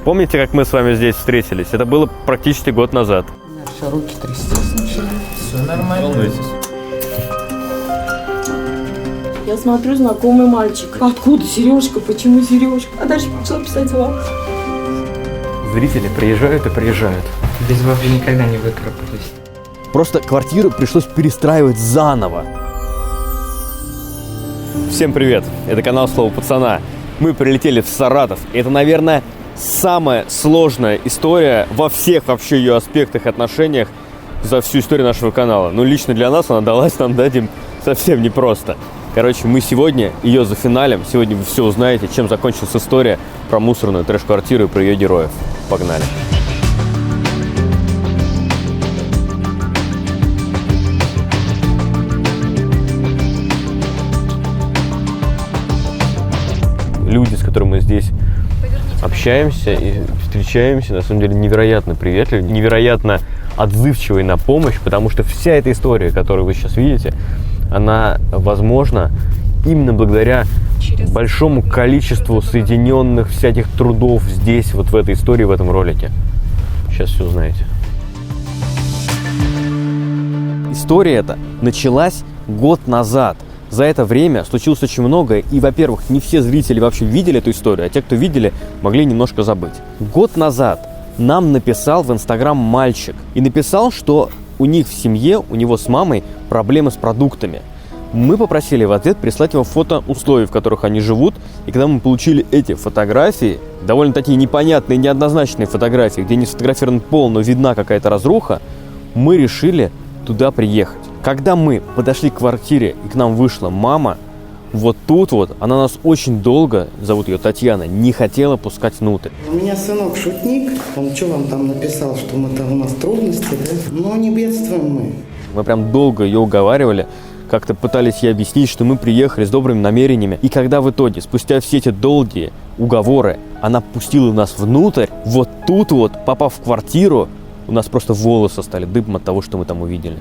Помните, как мы с вами здесь встретились? Это было практически год назад. У меня все руки трястись начали. Все нормально. Волнуйтесь. Я смотрю, знакомый мальчик. Откуда Сережка? Почему Сережка? А дальше начала писать вам. Зрители приезжают и приезжают. Без вас бы никогда не выкарабкались. Просто квартиру пришлось перестраивать заново. Всем привет! Это канал Слово Пацана. Мы прилетели в Саратов. И это, наверное, самая сложная история во всех вообще ее аспектах, отношениях за всю историю нашего канала. Ну, лично для нас она далась нам, Дим, совсем непросто. Короче, мы сегодня ее зафиналим. Сегодня вы все узнаете, чем закончилась история про мусорную трэш-квартиру и про ее героев. Погнали! Люди, с которыми мы здесь общаемся и встречаемся, на самом деле невероятно приветливы, невероятно отзывчивые на помощь, потому что вся эта история, которую вы сейчас видите, она возможна именно благодаря большому количеству соединенных всяких трудов здесь, вот в этой истории, в этом ролике. Сейчас все узнаете. История эта началась год назад. За это время случилось очень многое, и, во-первых, не все зрители вообще видели эту историю, а те, кто видели, могли немножко забыть. Год назад нам написал в Инстаграм мальчик, и написал, что у них в семье, у него с мамой проблемы с продуктами. Мы попросили в ответ прислать ему фото условий, в которых они живут, и когда мы получили эти фотографии, довольно такие непонятные, неоднозначные фотографии, где не сфотографирован пол, но видна какая-то разруха, мы решили туда приехать. Когда мы подошли к квартире и к нам вышла мама, вот тут вот она нас очень долго, зовут ее Татьяна, не хотела пускать внутрь. У меня сынок шутник, он что вам там написал, что мы там у нас трудности, да? Но не бедствуем мы. Мы прям долго ее уговаривали, как-то пытались ей объяснить, что мы приехали с добрыми намерениями. И когда в итоге, спустя все эти долгие уговоры, она пустила нас внутрь, вот тут вот, попав в квартиру, у нас просто волосы стали дыбом от того, что мы там увидели.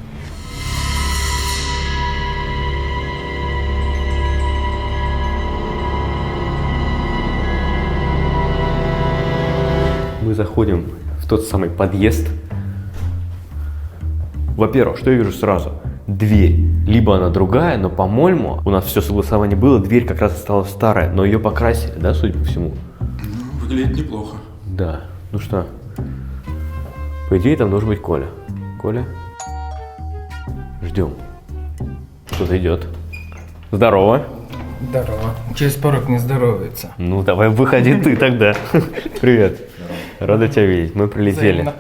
Мы заходим в тот самый подъезд. Во-первых, что я вижу сразу? Дверь. Либо она другая, но, по-моему, у нас все согласование было, дверь как раз осталась старая, но ее покрасили, да, судя по всему? Выглядит неплохо. Да. Ну что? По идее, там должен быть Коля. Коля? Ждем. Кто-то идет. Здорово. Здорово. Через порог не здоровается. Ну, давай выходи ты тогда. Привет. Рада тебя видеть. Мы прилетели. Взаимно.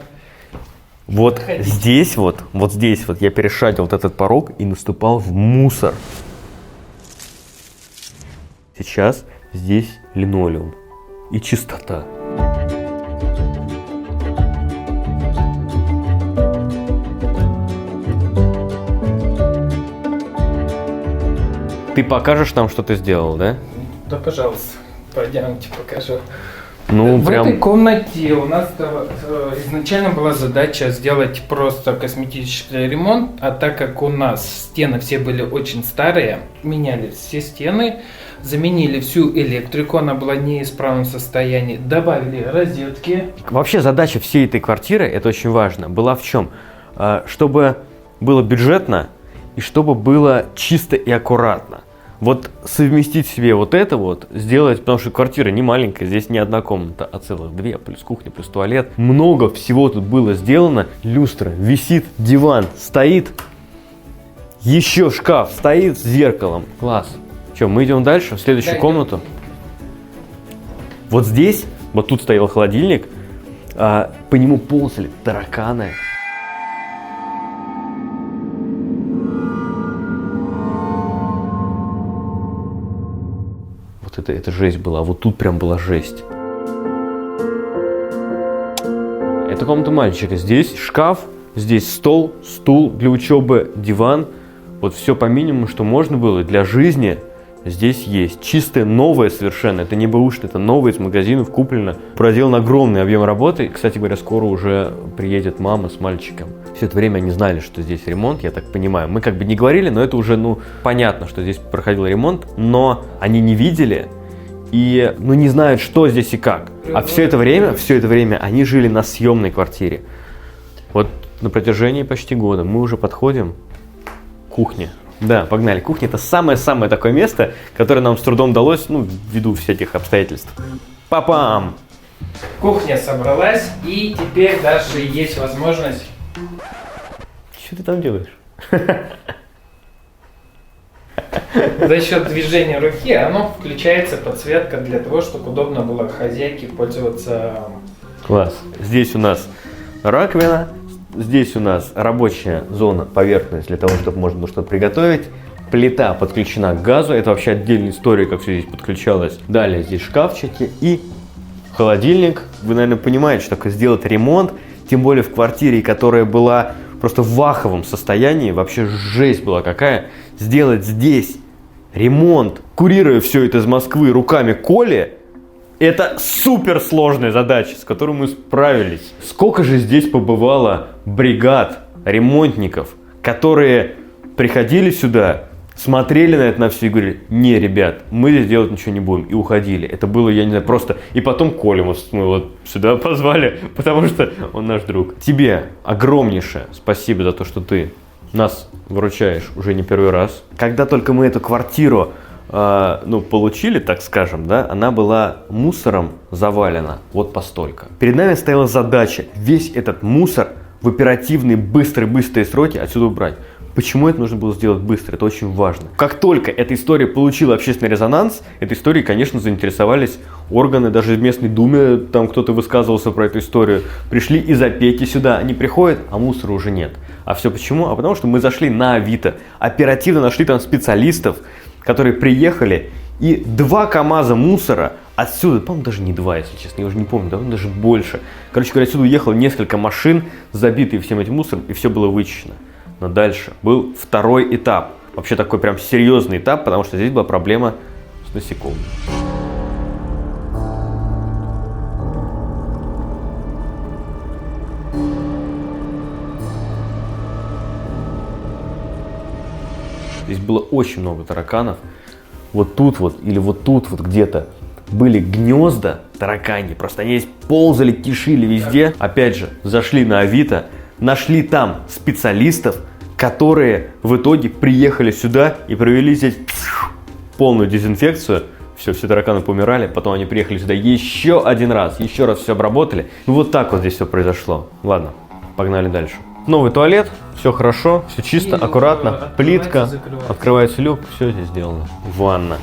Вот здесь вот я перешагивал вот этот порог и наступал в мусор. Сейчас здесь линолеум и чистота. Ты покажешь нам, что ты сделал, да? Да, пожалуйста, пойдемте покажу. Ну, в прям... этой комнате у нас изначально была задача сделать просто косметический ремонт, а так как у нас стены все были очень старые, меняли все стены, заменили всю электрику, она была в неисправном состоянии, добавили розетки. Вообще задача всей этой квартиры, это очень важно, была в чем? Чтобы было бюджетно и чтобы было чисто и аккуратно. Вот совместить в себе вот это вот, сделать, потому что квартира не маленькая, здесь не одна комната, а целых две, плюс кухня, плюс туалет. Много всего тут было сделано. Люстра висит, диван стоит, еще шкаф стоит с зеркалом. Класс. Че, мы идем дальше, в следующую комнату? Вот здесь, вот тут стоял холодильник, по нему ползали тараканы. Это жесть была, вот тут прям была жесть. Это комната мальчика. Здесь шкаф, здесь стол, стул для учебы, диван. Вот все по минимуму, что можно было для жизни. здесь есть. Чистое, новое совершенно. Это не бэушное, это новое из магазинов куплено. Проделан огромный объем работы. Кстати говоря, скоро уже приедет мама с мальчиком. Все это время они знали, что здесь ремонт, я так понимаю. Мы как бы не говорили, но это уже, понятно, что здесь проходил ремонт. Но они не видели и не знают, что здесь и как. А все это время они жили на съемной квартире. Вот на протяжении почти года мы уже подходим к кухне. Да, погнали. Кухня — это самое-самое такое место, которое нам с трудом удалось, ввиду всяких обстоятельств. Папам! Кухня собралась, и теперь даже есть возможность... Что ты там делаешь? За счет движения руки оно включается подсветка для того, чтобы удобно было хозяйке пользоваться. Класс. Здесь у нас раковина, здесь у нас рабочая зона, поверхность для того, чтобы можно было что-то приготовить. Плита подключена к газу, это вообще отдельная история, как все здесь подключалось. Далее здесь шкафчики и холодильник. Вы, наверное, понимаете, что такое сделать ремонт, тем более в квартире, которая была просто в аховом состоянии, вообще жесть была какая. Сделать здесь ремонт, курируя все это из Москвы руками Коли, это суперсложная задача, с которой мы справились. Сколько же здесь побывало бригад, ремонтников, которые приходили сюда, смотрели на это на все и говорили: не, ребят, мы здесь делать ничего не будем, и уходили. Это было, я не знаю, просто... И потом Колю мы вот сюда позвали, потому что он наш друг. Тебе огромнейшее спасибо за то, что ты нас выручаешь уже не первый раз. Когда только мы эту квартиру получили, так скажем, да, она была мусором завалена вот постолько. Перед нами стояла задача весь этот мусор в оперативные, быстрые сроки отсюда убрать. Почему это нужно было сделать быстро? Это очень важно. Как только эта история получила общественный резонанс, этой историей, конечно, заинтересовались органы, даже в местной думе там кто-то высказывался про эту историю. Пришли из опеки сюда, они приходят, а мусора уже нет. А все почему? А потому что мы зашли на Авито, оперативно нашли там специалистов, которые приехали, и 2 КАМАЗа мусора отсюда, по-моему, даже не 2, если честно, я уже не помню, да, даже больше. Короче говоря, отсюда уехало несколько машин, забитые всем этим мусором, и все было вычищено. Но дальше был второй этап. Вообще такой прям серьезный этап, потому что здесь была проблема с насекомыми. Здесь было очень много тараканов. Вот тут вот или вот тут вот где-то были гнезда тараканьи. Просто они здесь ползали, кишили везде. Опять же, зашли на Авито. Нашли там специалистов, которые в итоге приехали сюда и провели здесь полную дезинфекцию. Все тараканы помирали, потом они приехали сюда еще раз все обработали. Вот так вот здесь все произошло. Ладно, погнали дальше. Новый туалет, все хорошо, все чисто, аккуратно, плитка, открывается люк, все здесь сделано. Ванна.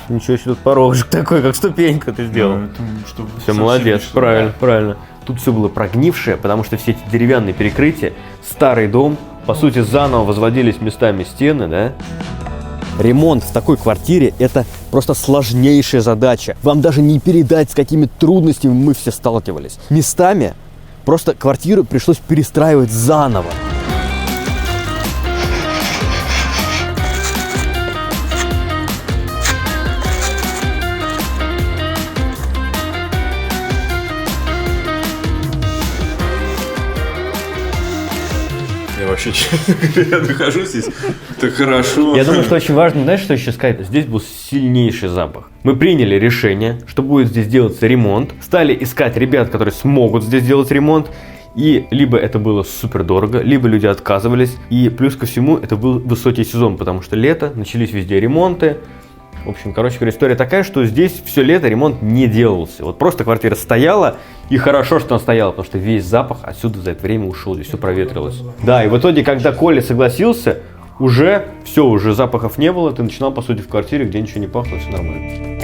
Ничего себе, тут порожек такой, как ступенька ты сделал. Все, молодец, правильно. Тут все было прогнившее, потому что все эти деревянные перекрытия, старый дом, по сути, заново возводились местами стены, да? Ремонт в такой квартире – это просто сложнейшая задача. Вам даже не передать, с какими трудностями мы все сталкивались. Местами просто квартиру пришлось перестраивать заново. Я вообще, честно говоря, нахожусь здесь. Это хорошо. Я думаю, что очень важно, знаешь, что еще сказать? Здесь был сильнейший запах. Мы приняли решение, что будет здесь делаться ремонт. Стали искать ребят, которые смогут здесь делать ремонт. И либо это было супер дорого, либо люди отказывались. И плюс ко всему, это был высокий сезон, потому что лето, начались везде ремонты. В общем, короче говоря, история такая, что здесь все лето ремонт не делался. Вот просто квартира стояла, и хорошо, что она стояла, потому что весь запах отсюда за это время ушел, здесь все проветрилось. Да, и в итоге, когда Коля согласился, уже запахов не было, ты начинал, по сути, в квартире, где ничего не пахло, все нормально.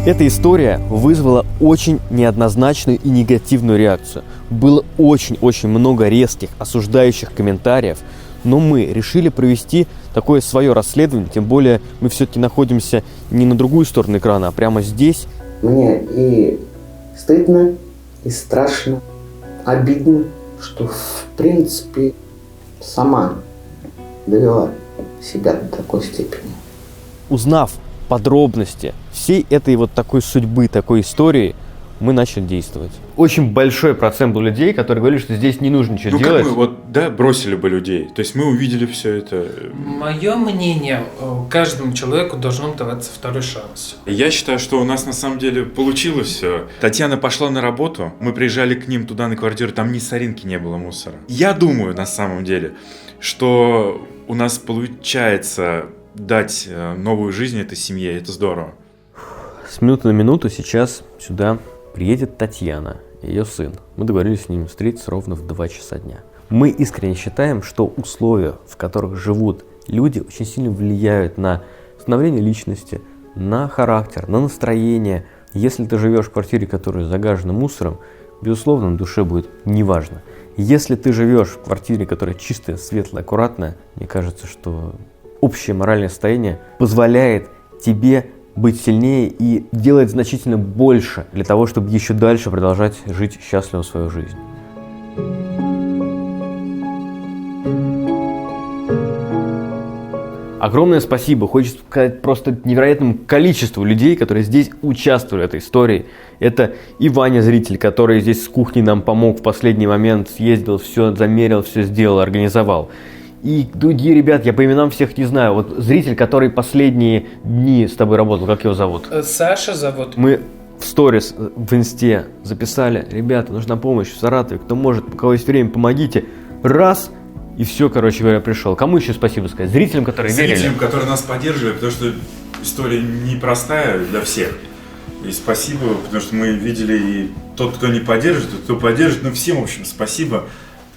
Эта история вызвала очень неоднозначную и негативную реакцию. Было очень-очень много резких, осуждающих комментариев, но мы решили провести такое свое расследование, тем более мы все-таки находимся не на другую сторону экрана, а прямо здесь. Мне и стыдно, и страшно, обидно, что в принципе сама довела себя до такой степени. Узнав подробности всей этой вот такой судьбы, такой истории, мы начали действовать. Очень большой процент был людей, которые говорили, что здесь не нужно ничего делать. Как мы вот, да, бросили бы людей. То есть мы увидели все это. Мое мнение, каждому человеку должен даваться второй шанс. Я считаю, что у нас на самом деле получилось все. Татьяна пошла на работу, мы приезжали к ним туда на квартиру, там ни соринки не было мусора. Я думаю, на самом деле, что у нас получается дать новую жизнь этой семье, это здорово. С минуты на минуту сейчас сюда приедет Татьяна, ее сын. Мы договорились с ним встретиться ровно в 2 часа дня. Мы искренне считаем, что условия, в которых живут люди, очень сильно влияют на становление личности, на характер, на настроение. Если ты живешь в квартире, которая загажена мусором, безусловно, на душе будет неважно. Если ты живешь в квартире, которая чистая, светлая, аккуратная, мне кажется, что общее моральное состояние позволяет тебе быть сильнее и делать значительно больше для того, чтобы еще дальше продолжать жить счастливо свою жизнь. Огромное спасибо, хочется сказать просто невероятному количеству людей, которые здесь участвовали в этой истории. Это и Ваня, зритель, который здесь с кухни нам помог в последний момент, съездил, все замерил, все сделал, организовал. И другие ребят, я по именам всех не знаю. Вот зритель, который последние дни с тобой работал, как его зовут? Саша зовут. Мы в сторис в инсте записали: ребята, нужна помощь в Саратове, кто может, у кого есть время, помогите. Раз, и все, короче говоря, пришел. Кому еще спасибо сказать? Зрителям, которые верили? Зрителям, которые нас поддерживали, потому что история непростая для всех. И спасибо, потому что мы видели и тот, кто не поддержит, тот, кто поддержит. Ну, всем, в общем, спасибо.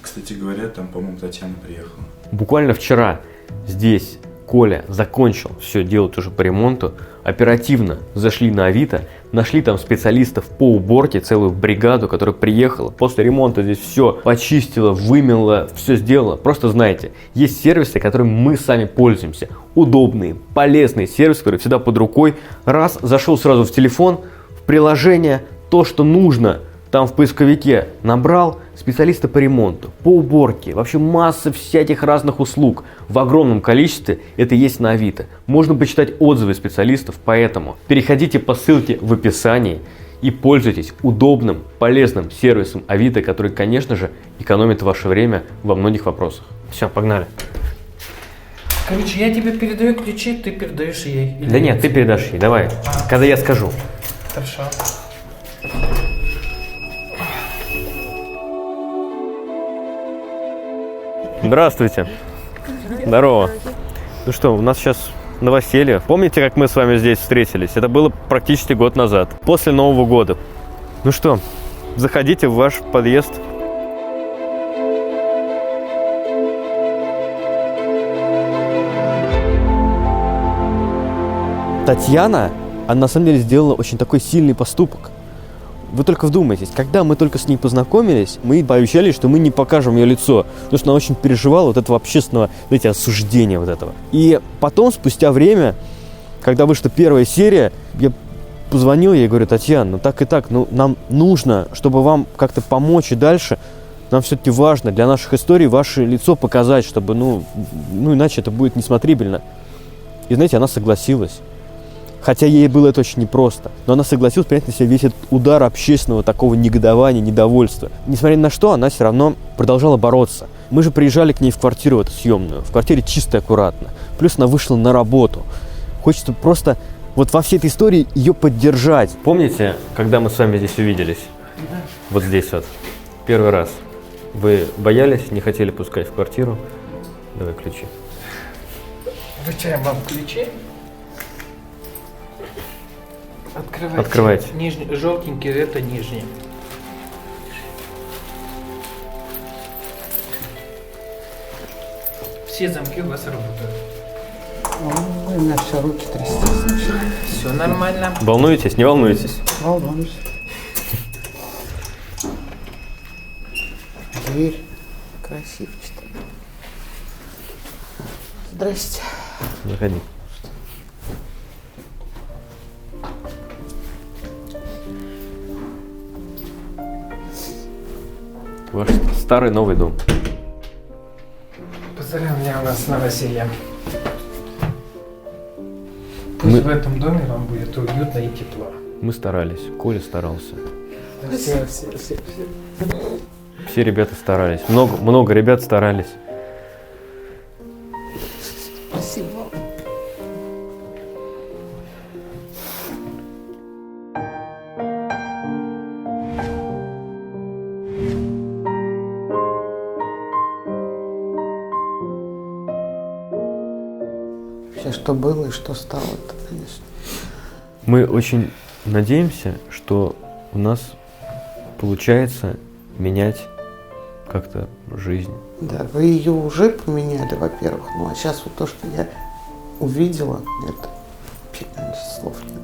Кстати говоря, там, по-моему, Татьяна приехала. Буквально вчера здесь Коля закончил все делать уже по ремонту. Оперативно зашли на Авито, нашли там специалистов по уборке, целую бригаду, которая приехала. После ремонта здесь все почистила, вымела, все сделала. Просто знаете, есть сервисы, которыми мы сами пользуемся. Удобные, полезные сервисы, которые всегда под рукой. Раз, зашел сразу в телефон, в приложение, то, что нужно, там в поисковике набрал, специалисты по ремонту, по уборке, вообще масса всяких разных услуг в огромном количестве. Это есть на Авито. Можно почитать отзывы специалистов, поэтому переходите по ссылке в описании и пользуйтесь удобным, полезным сервисом Авито, который, конечно же, экономит ваше время во многих вопросах. Все, погнали. Короче, я тебе передаю ключи, ты передаешь ей. Да нет, ты передашь ей, давай, когда я скажу. Хорошо. Здравствуйте. Здорово. Ну что, у нас сейчас новоселье. Помните, как мы с вами здесь встретились? Это было практически год назад, после Нового года. Ну что, заходите в ваш подъезд. Татьяна, она на самом деле сделала очень такой сильный поступок. Вы только вдумайтесь, когда мы только с ней познакомились, мы пообещали, что мы не покажем ее лицо, потому что она очень переживала вот этого общественного, знаете, осуждения вот этого. И потом, спустя время, когда вышла первая серия, я позвонил ей и говорю: Татьяна, ну так и так, ну нам нужно, чтобы вам как-то помочь и дальше, нам все-таки важно для наших историй ваше лицо показать, чтобы, ну иначе это будет несмотрибельно. И знаете, она согласилась. Хотя ей было это очень непросто. Но она согласилась принять на себя весь этот удар общественного такого негодования, недовольства. Несмотря ни на что, она все равно продолжала бороться. Мы же приезжали к ней в квартиру эту съемную. В квартире чисто и аккуратно. Плюс она вышла на работу. Хочется просто вот во всей этой истории ее поддержать. Помните, когда мы с вами здесь увиделись? Вот здесь вот. Первый раз. Вы боялись, не хотели пускать в квартиру? Давай ключи. Вручаем вам ключи. Открывайте. Нижний, желтенький, это нижний. Все замки у вас работают. Ой, у меня все руки трясутся. Все нормально. Волнуетесь? Не волнуйтесь. Волнуюсь. Дверь красивчатая. Здрасте. Заходи. Ваш старый новый дом. Поздравляю вас с новосельем. Пусть в этом доме вам будет уютно и тепло. Мы старались, Коля старался. Все ребята старались. Много ребят старались. Спасибо. Вообще, что было и что стало, это, конечно. Мы очень надеемся, что у нас получается менять как-то жизнь. Да, вы ее уже поменяли, во-первых. Ну, а сейчас вот то, что я увидела, это вообще, конечно, слов нет.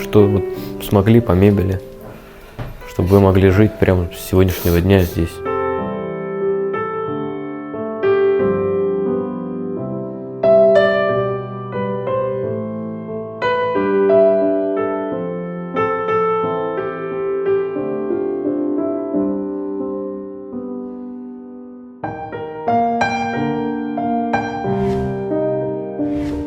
Что вот смогли по мебели, чтобы вы могли жить прямо с сегодняшнего дня здесь.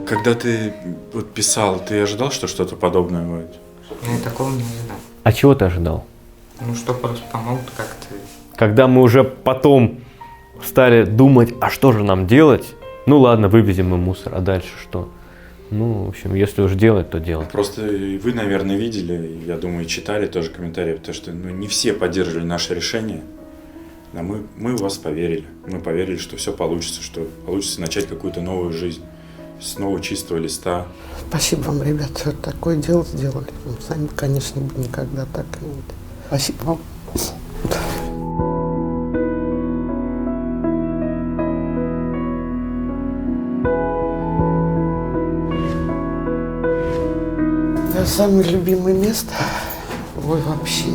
Когда ты вот писал, ты ожидал, что что-то подобное будет? Ну, такого не ожидал. А чего ты ожидал? Ну, что просто помогут как-то. Когда мы уже потом стали думать, а что же нам делать? Ну ладно, вывезем мы мусор, а дальше что? Ну, в общем, если уж делать, то делать. Просто вы, наверное, видели, я думаю, читали тоже комментарии, потому что не все поддерживали наше решение. А мы в вас поверили. Мы поверили, что все получится, что получится начать какую-то новую жизнь с нового чистого листа. Спасибо вам, ребята, что такое дело сделали. Мы сами, конечно, бы никогда так не были. Спасибо вам. Это самое любимое место. Ой, вообще.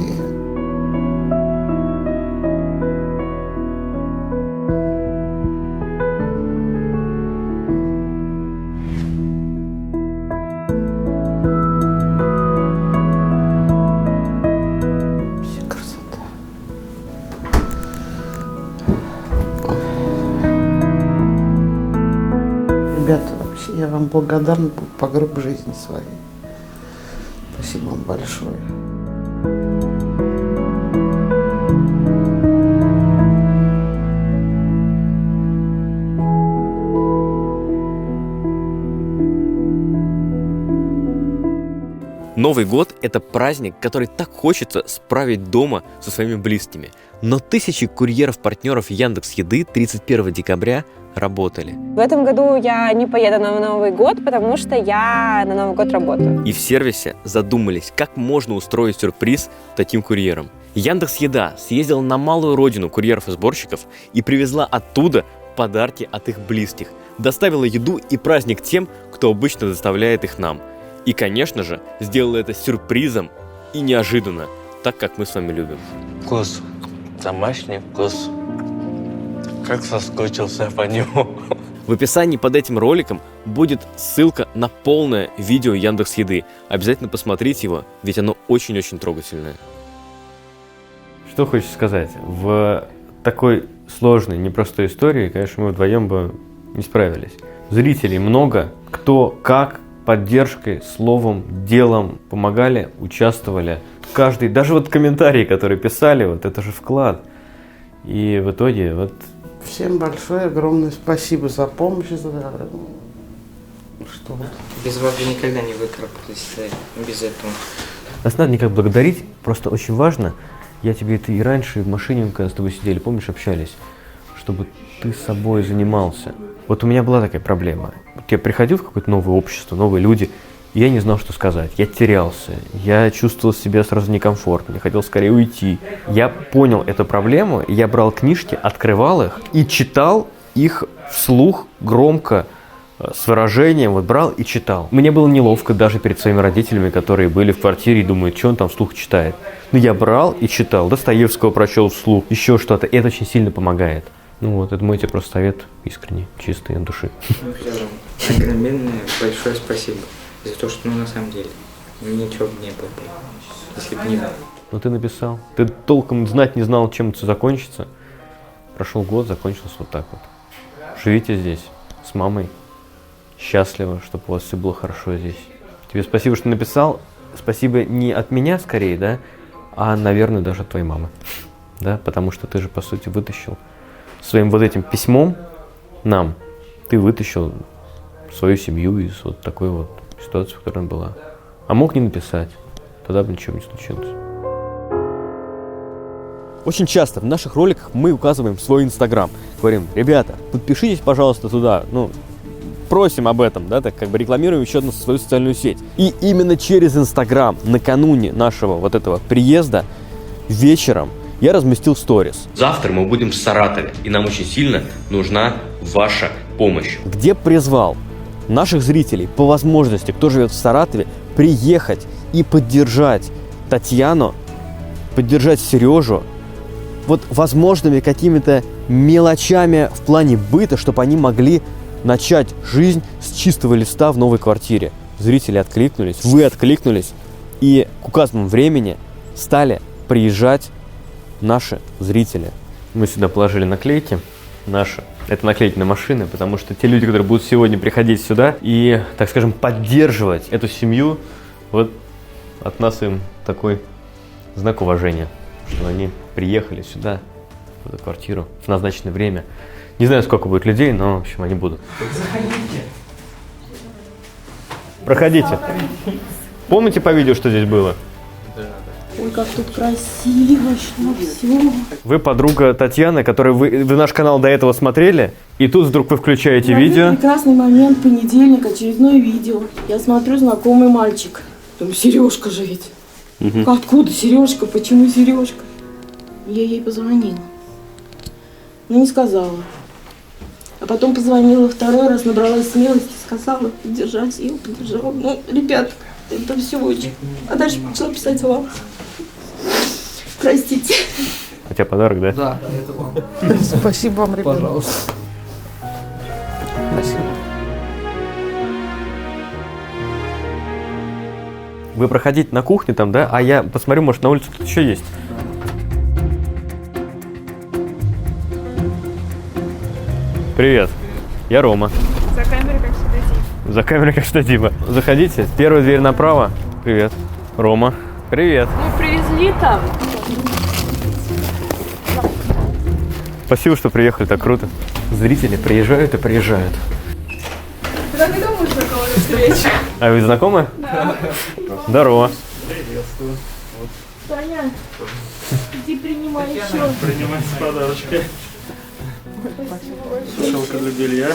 Ребята, вообще я вам благодарна по гроб жизни своей. Спасибо вам большое. Новый год – это праздник, который так хочется справить дома со своими близкими. Но тысячи курьеров-партнеров Яндекс.Еды 31 декабря работали. В этом году я не поеду на Новый год, потому что я на Новый год работаю. И в сервисе задумались, как можно устроить сюрприз таким курьерам. Яндекс.Еда съездила на малую родину курьеров и сборщиков и привезла оттуда подарки от их близких. Доставила еду и праздник тем, кто обычно доставляет их нам. И, конечно же, сделала это сюрпризом и неожиданно, так как мы с вами любим. Вкус. Домашний вкус. Как соскучился по нему. В описании под этим роликом будет ссылка на полное видео Яндекс.Еды. Обязательно посмотрите его, ведь оно очень-очень трогательное. Что хочешь сказать? В такой сложной, непростой истории, конечно, мы вдвоем бы не справились. Зрителей много, кто как поддержкой, словом, делом помогали, участвовали. Каждый, даже вот комментарии, которые писали, вот это же вклад. И в итоге вот... Всем большое, огромное спасибо за помощь, за... Что вот. Без вас бы никогда не выкарабкались, без этого. Нас надо никак благодарить, просто очень важно, я тебе это и раньше в машине, когда с тобой сидели, помнишь, общались, чтобы ты собой занимался. Вот у меня была такая проблема. Я приходил в какое-то новое общество, новые люди, и я не знал, что сказать. Я терялся, я чувствовал себя сразу некомфортно, я хотел скорее уйти. Я понял эту проблему, и я брал книжки, открывал их и читал их вслух, громко, с выражением, вот брал и читал. Мне было неловко даже перед своими родителями, которые были в квартире и думают, что он там вслух читает. Но я брал и читал, Достоевского прочел вслух, еще что-то, и это очень сильно помогает. Ну вот, это мой тебе просто совет искренний, чистый от души. Огромное большое спасибо за то, что, на самом деле, ничего бы не было, если бы не было. Ну ты написал. Ты толком знать не знал, чем это закончится. Прошел год, закончилось вот так вот. Живите здесь с мамой. Счастливо, чтобы у вас все было хорошо здесь. Тебе спасибо, что написал. Спасибо не от меня скорее, да, а, наверное, даже от твоей мамы. Да, потому что ты же, по сути, вытащил своим вот этим письмом нам, ты вытащил свою семью из вот такой вот ситуации, в которой она была. А мог не написать, тогда бы ничего не случилось. Очень часто в наших роликах мы указываем свой Инстаграм. Говорим, ребята, подпишитесь, пожалуйста, туда. Ну, просим об этом, да, так как бы рекламируем еще одну свою социальную сеть. И именно через Инстаграм накануне нашего вот этого приезда вечером я разместил сторис. Завтра мы будем в Саратове, и нам очень сильно нужна ваша помощь. Где призвал наших зрителей по возможности, кто живет в Саратове, приехать и поддержать Татьяну, поддержать Сережу, вот возможными какими-то мелочами в плане быта, чтобы они могли начать жизнь с чистого листа в новой квартире. Зрители откликнулись, вы откликнулись, и к указанному времени стали приезжать наши зрители. Мы сюда положили наклейки наши. Это наклейки на машины, потому что те люди, которые будут сегодня приходить сюда и, так скажем, поддерживать эту семью, вот от нас им такой знак уважения, что они приехали сюда, в эту квартиру, в назначенное время. Не знаю, сколько будет людей, но, в общем, они будут. Заходите. Проходите. Помните по видео, что здесь было? Ой, как тут красиво, что все. Вы подруга Татьяны, которую вы наш канал до этого смотрели, и тут вдруг вы включаете видео. Прекрасный момент, понедельник, очередное видео. Я смотрю, знакомый мальчик. Думаю, Сережка же ведь. Откуда Сережка? Почему Сережка? Я ей позвонила. Но не сказала. А потом позвонила второй раз, набралась смелости, сказала поддержать. Я поддержала. Ну, ребят, это все очень. А дальше начала писать вам. Простите. У тебя подарок, да? Да, это вам. Спасибо вам, ребята. Пожалуйста. Спасибо. Вы проходите на кухню там, да? А я посмотрю, может, на улице тут еще есть. Привет, я Рома. За камерой как всегда Дима. За камерой как что, Дима. Заходите, первая дверь направо. Привет, Рома. Привет. Мы привезли там. Спасибо, что приехали, так круто. Зрители приезжают и приезжают. Ты так и думаешь, на кого ты встречу? А вы знакомы? Да. Здорово. Таня, иди принимай еще. Принимайте подарочки. Сушилка для белья.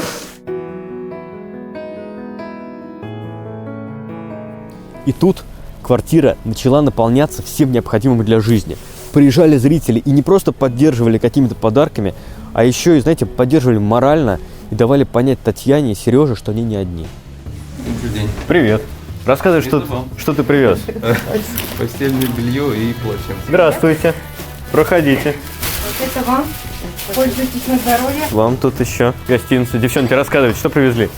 И тут квартира начала наполняться всем необходимым для жизни. Приезжали зрители и не просто поддерживали какими-то подарками, а еще и, знаете, поддерживали морально и давали понять Татьяне и Сереже, что они не одни. Добрый день. Привет. Рассказывай, что ты привез. Постельное белье и полотенце. Здравствуйте. Проходите. Вот это вам. Пользуйтесь на здоровье. Вам тут еще гостиница. Девчонки, рассказывайте, что привезли?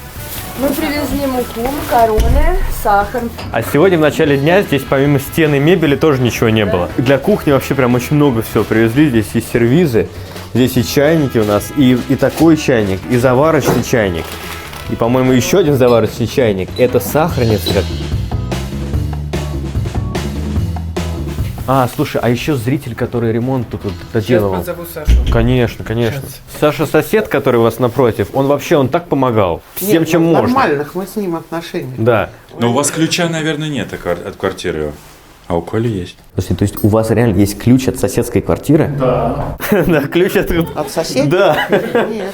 Мы привезли муку, макароны, сахар. А сегодня в начале дня здесь помимо стен и мебели тоже ничего не было. Для кухни вообще прям очень много всего привезли. Здесь и сервизы, здесь и чайники у нас, и такой чайник, и заварочный чайник. И, по-моему, еще один заварочный чайник. Это сахарница. А, слушай, а еще зритель, который ремонт тут вот доделывал. Сейчас позову Сашу. Конечно, конечно. Сейчас. Саша сосед, который у вас напротив, он так помогал. Всем, Нет, чем ну, можно. нормальных мы с ним отношений. Да. Но у вас ключа, наверное, нет от квартиры. А у Коли есть. Слушайте, то есть у вас реально есть ключ от соседской квартиры? Да. Да, ключ от... От соседей? Да. Нет.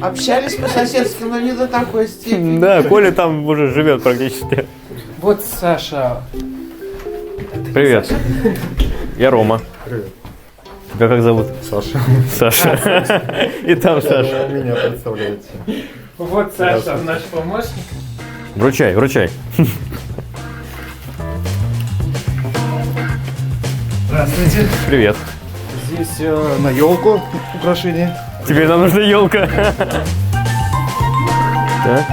Общались по-соседски, но не до такой степени. Да, Коля там уже живет практически. Вот Саша. Привет. Я Рома. Привет. Тебя как зовут? Саша. Саша. И там Саша. Меня представляете. Вот Саша, наш помощник. Вручай, вручай. Здравствуйте. Привет. Здесь на елку украшение. Теперь нам нужна елка. Так.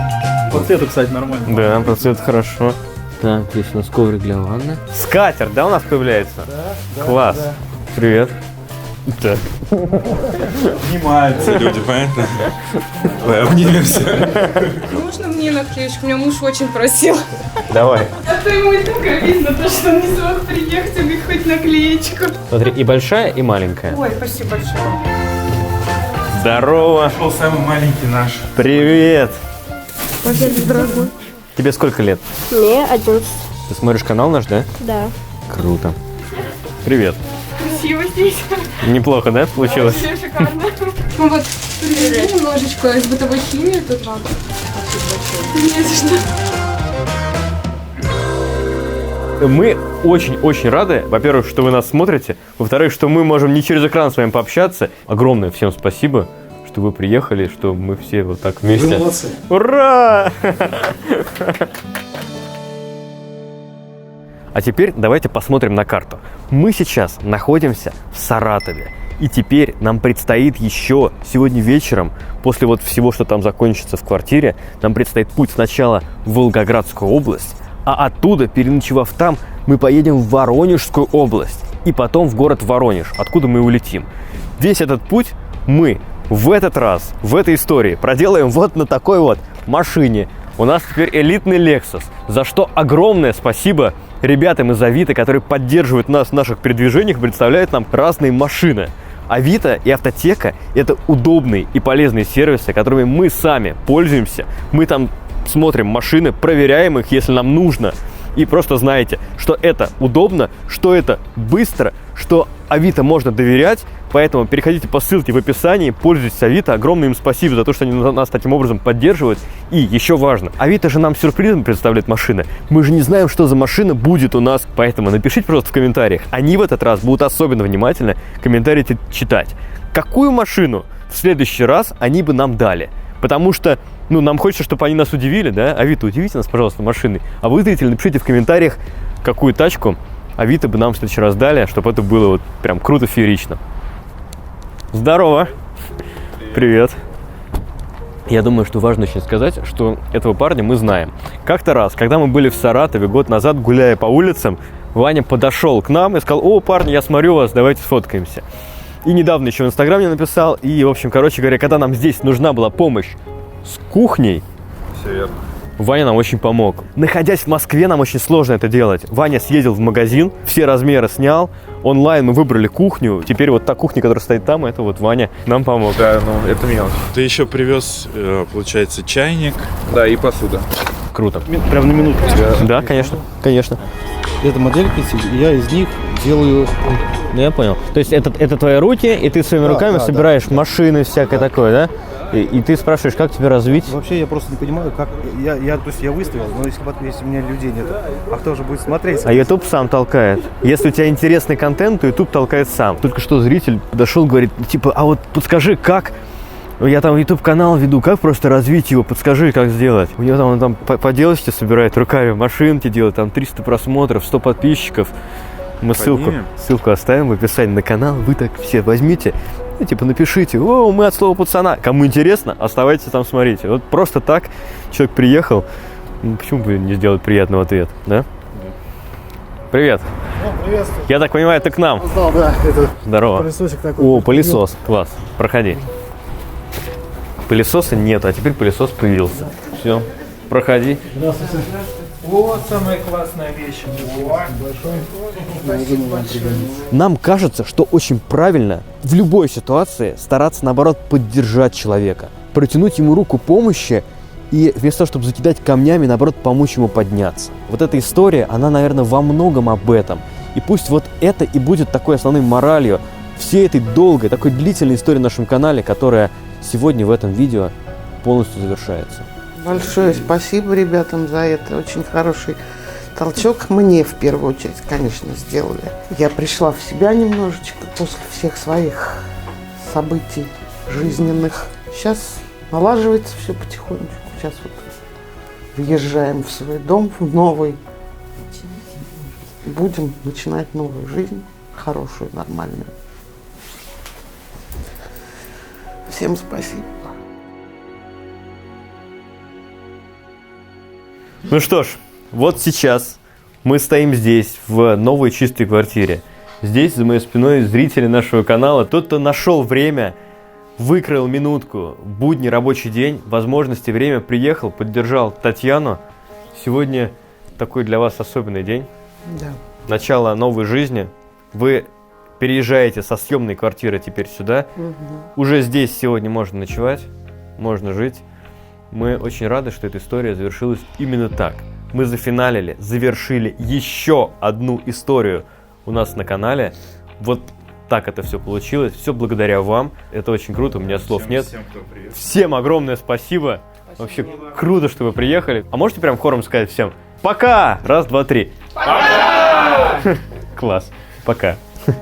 По цвету, кстати, нормально. Да, по цвету хорошо. Так, здесь у нас коврик для ванны. Скатерть, да, у нас появляется? Да, Класс. да. Привет. Так. Обнимаются люди, понятно? Давай обнимемся. Можно мне наклеечку? Меня муж очень просил. Давай. А то ему и так обидно, то, что он не смог приехать, а мне хоть наклеечку. Смотри, и большая, и маленькая. Ой, спасибо большое. Здорово. Пошел самый маленький наш. Привет. Спасибо, дорогой. Тебе сколько лет? Мне 11. Ты смотришь канал наш, да? Да. Круто. Привет. Красиво здесь. Неплохо, да, получилось? Вообще шикарно. Ну вот, привези немножечко из бытовой химии тут вам. Не за что. Мы очень-очень рады, во-первых, что вы нас смотрите, во-вторых, что мы можем не через экран с вами пообщаться. Огромное всем спасибо, что вы приехали, что мы все вот так вместе. Вы молодцы. Ура! А теперь давайте посмотрим на карту. Мы сейчас находимся в Саратове. И теперь нам предстоит еще сегодня вечером, после вот всего, что там закончится в квартире, нам предстоит путь сначала в Волгоградскую область, а оттуда, переночевав там, мы поедем в Воронежскую область и потом в город Воронеж, откуда мы улетим. Весь этот путь мы в этот раз, в этой истории проделаем вот на такой вот машине. У нас теперь элитный Lexus, за что огромное спасибо ребятам из Авито, которые поддерживают нас в наших передвижениях, представляют нам разные машины. Авито и Автотека – это удобные и полезные сервисы, которыми мы сами пользуемся. Мы там смотрим машины, проверяем их, если нам нужно. И просто знаете, что это удобно, что это быстро, что Авито можно доверять. Поэтому переходите по ссылке в описании, пользуйтесь Авито. Огромное им спасибо за то, что они нас таким образом поддерживают. И еще важно, Авито же нам сюрпризом представляет машины. Мы же не знаем, что за машина будет у нас. Поэтому напишите просто в комментариях. Они в этот раз будут особенно внимательно комментарии читать. Какую машину в следующий раз они бы нам дали? Потому что, нам хочется, чтобы они нас удивили, да? Авито, удивите нас, пожалуйста, машиной. А вы, зрители, напишите в комментариях, какую тачку Авито бы нам в следующий раз дали, чтобы это было вот прям круто, феерично. Здорово! Привет! Я думаю, что важно очень сказать, что этого парня мы знаем. Как-то раз, когда мы были в Саратове год назад, гуляя по улицам, Ваня подошел к нам и сказал: «О, парни, я смотрю вас, давайте сфоткаемся». И недавно еще в Инстаграме написал. И, в общем, короче говоря, когда нам здесь нужна была помощь с кухней, Все верно. Ваня нам очень помог. Находясь в Москве, нам очень сложно это делать. Ваня съездил в магазин, все размеры снял, онлайн мы выбрали кухню. Теперь вот та кухня, которая стоит там, это вот Ваня нам помог. Да, это мелочь. Ты еще привез, получается, чайник. Да, и посуда. Круто. Прям на минутку. Да, конечно, конечно. Это модельки, я из них делаю... Ну, я понял. То есть это твои руки, и ты своими руками собираешь машины, всякое такое, да? И ты спрашиваешь, как тебе развить? Вообще я просто не понимаю, как... То есть я выставил, но если у меня людей нет, а кто же будет смотреть? А YouTube сам толкает. Если у тебя интересный контент, то YouTube толкает сам. Только что зритель подошел, говорит, типа, а вот подскажи, как... Я там YouTube-канал веду, как просто развить его, подскажи, как сделать. У него там, он там по делости собирает руками машинки, делает там 300 просмотров, 100 подписчиков. Мы ссылку оставим в описании на канал, вы так все возьмите, напишите: «О, мы от слова пацана». Кому интересно, оставайтесь там, смотрите. Вот просто так человек приехал, почему бы не сделать приятный ответ, да? Привет. Приветствую. Я так понимаю, ты к нам. Да, это Здорово. пылесосик такой. О, пылесос, класс, проходи. Пылесоса нет, а теперь пылесос появился. Все, проходи. Здравствуйте. Вот самая классная вещь. Нам кажется, что очень правильно в любой ситуации стараться, наоборот, поддержать человека, протянуть ему руку помощи и вместо того, чтобы закидать камнями, наоборот, помочь ему подняться. Вот эта история, она, наверное, во многом об этом. И пусть вот это и будет такой основной моралью всей этой долгой, такой длительной истории на нашем канале, которая сегодня в этом видео полностью завершается. Большое спасибо ребятам за это. Очень хороший толчок мне в первую очередь, конечно, сделали. Я пришла в себя немножечко после всех своих событий жизненных. Сейчас налаживается все потихонечку. Сейчас вот въезжаем в свой дом, в новый. Будем начинать новую жизнь, хорошую, нормальную. Всем спасибо. Ну что ж, вот сейчас мы стоим здесь, в новой чистой квартире. Здесь за моей спиной зрители нашего канала. Тот, кто нашел время, выкроил минутку, будний рабочий день, возможности, время, приехал, поддержал Татьяну. Сегодня такой для вас особенный день. Да. Начало новой жизни. Вы переезжаете со съемной квартиры теперь сюда. Уже здесь сегодня можно ночевать, можно жить. Мы очень рады, что эта история завершилась именно так. Мы зафиналили, завершили еще одну историю у нас на канале. Вот так это все получилось. Все благодаря вам. Это очень круто, у меня слов нет. Всем огромное спасибо. Вообще круто, что вы приехали. А можете прям хором сказать всем «Пока!» Раз, два, три. Пока! Класс. Пока. Мы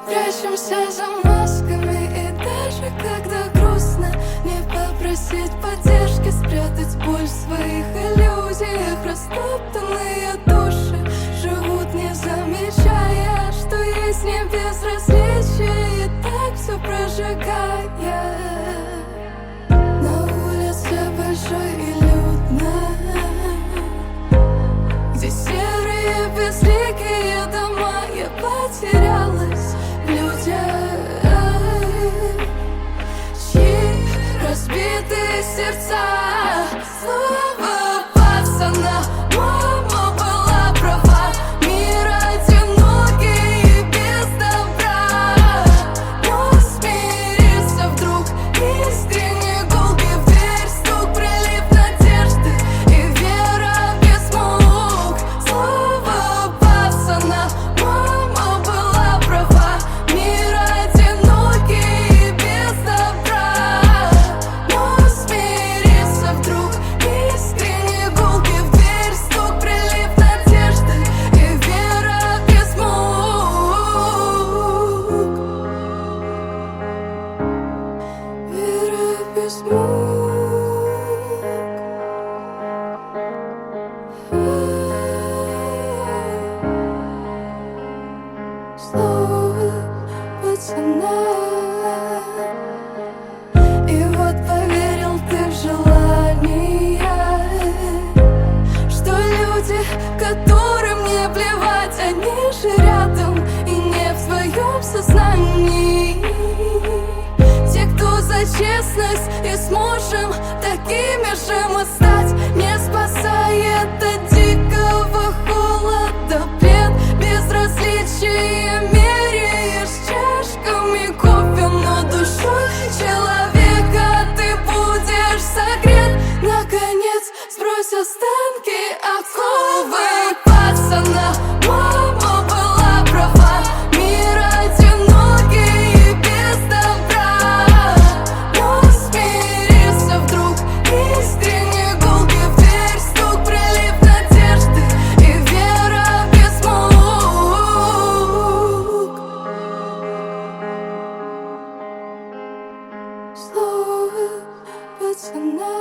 прячемся за масками, и даже когда грустно, не попросить поддержки, спрятать боль в своих иллюзиях. Растоптанные души живут, не замечая, что есть не безразличие, и так все прожигая. На улице большой и людно, где серые безликие дома. Я потерялась в людях, чьи разбитые сердца. Слово пацана, мама была права. Мир одинокий и без добра. Но смириться вдруг, искренние гулки в дверь, стук, прилив надежды и вера без мук. Слово пацана, мама была права. Мир одинокий и без добра. Но смириться вдруг, искренние гулки в дверь, стук, прилив надежды и вера без мук. Вера без мук. Слово пацана. И вот поверил ты в желание, что люди, которым не плевать, они же рядом и не в твоем сознании. Те, кто за честность, и сможем такими же мы стать, не спасает от дикого холода плен. Безразличие меряешь чашками кофе, но душой человека ты будешь согрет. Наконец сбрось останки оковы пацана. Мама была права. Мир одинокий и без добра. Но смириться вдруг, искренние гулки в дверь, стук, прилив надежды и вера без мук. Слово пацана.